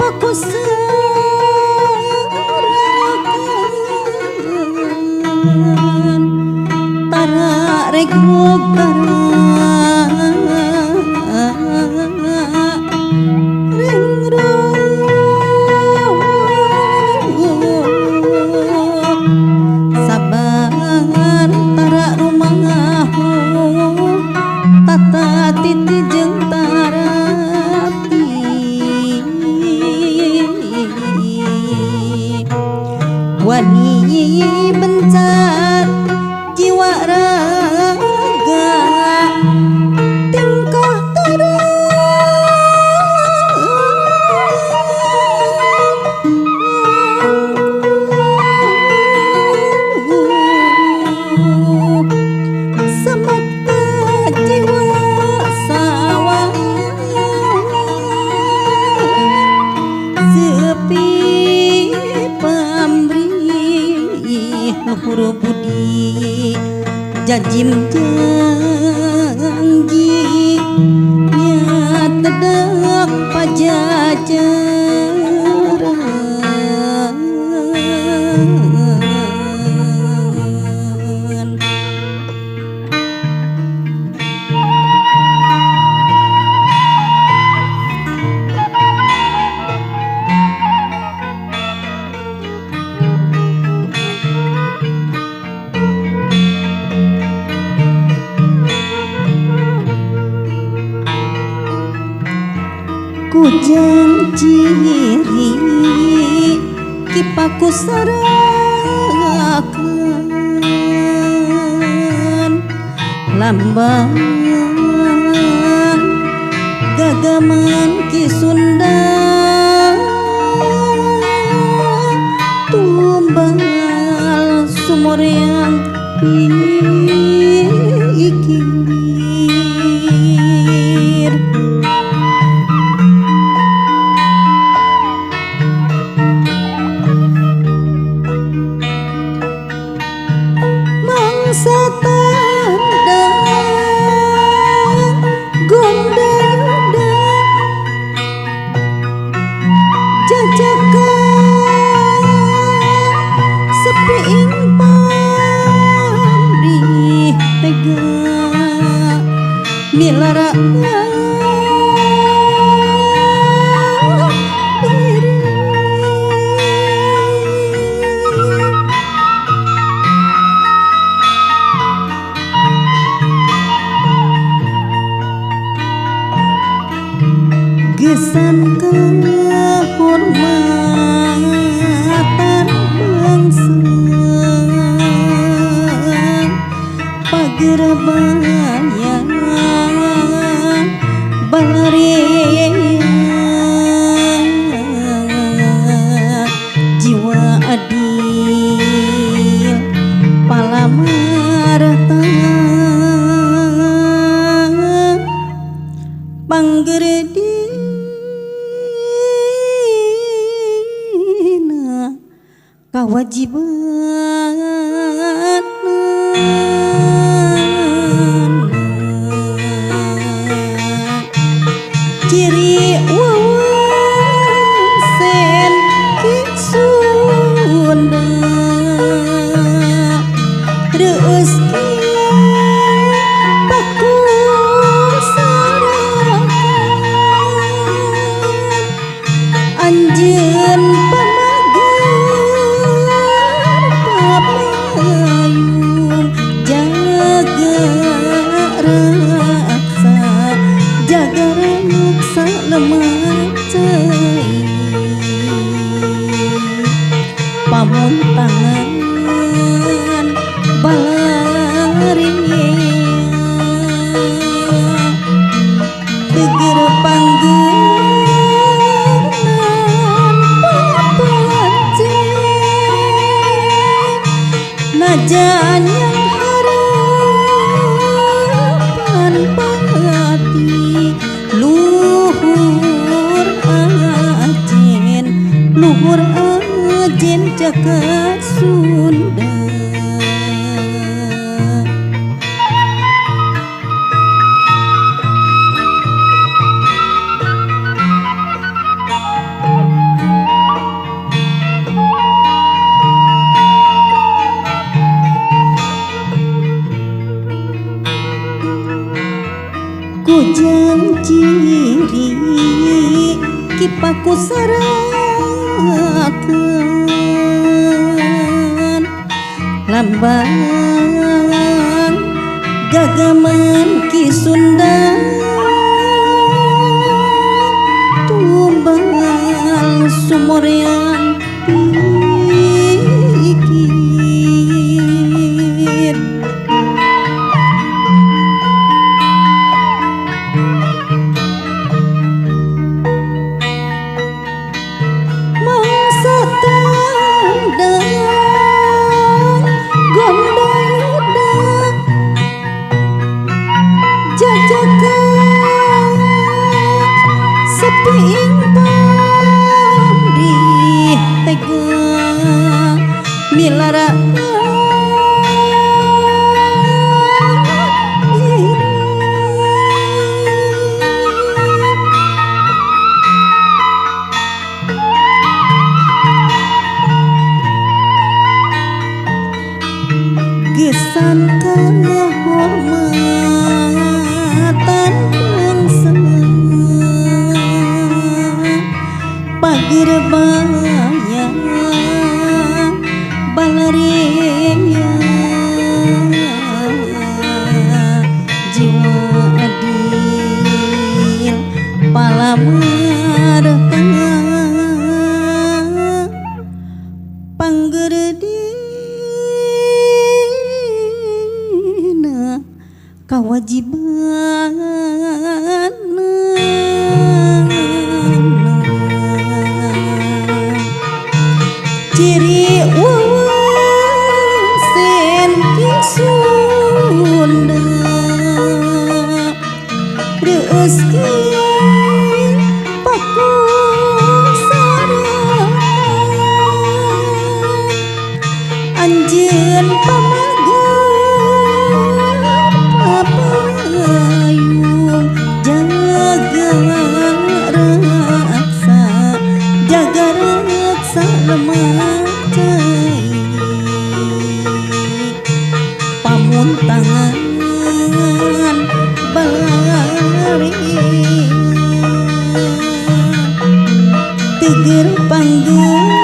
pakusarakan tara regrog sabar tara rumahu tata titi jeung tarapi wani bencar jiwa raga tingkah semoga jiwa sawah sepi pamrih luhur budi jajim janji nyat tedak pajajaran kujang ciri kipaku sarakan lambang gagaman ki Sunda tumbal sumur yang pikir satanda gonda jajakan sepiing pamrih tega milara gesan kehormatan bangsa pagerbaya balaria jiwa adil palamarta panggeredi kewajiban ciri wawasan ki Sunda rezeki pakusarakan anjeun pamun tangan balaria teger panggeran papancen najan yang harapan pati luhur ajen jagat Sunda kipaku sarakeun lambang gagaman Ki Sunda tumbal sumorean pikir mangsa tandang gondang jajakan sepiing pamrih tegang milara gesan kehormatan bangsa pagerbaya balareya jiwa adil palamar panggeredina kawajiban ciri wawasen Ki Sunda rezeki paku sarakan anjeun pamagar papayung jaga raksa lemah cai pamuntangan balari teger panggil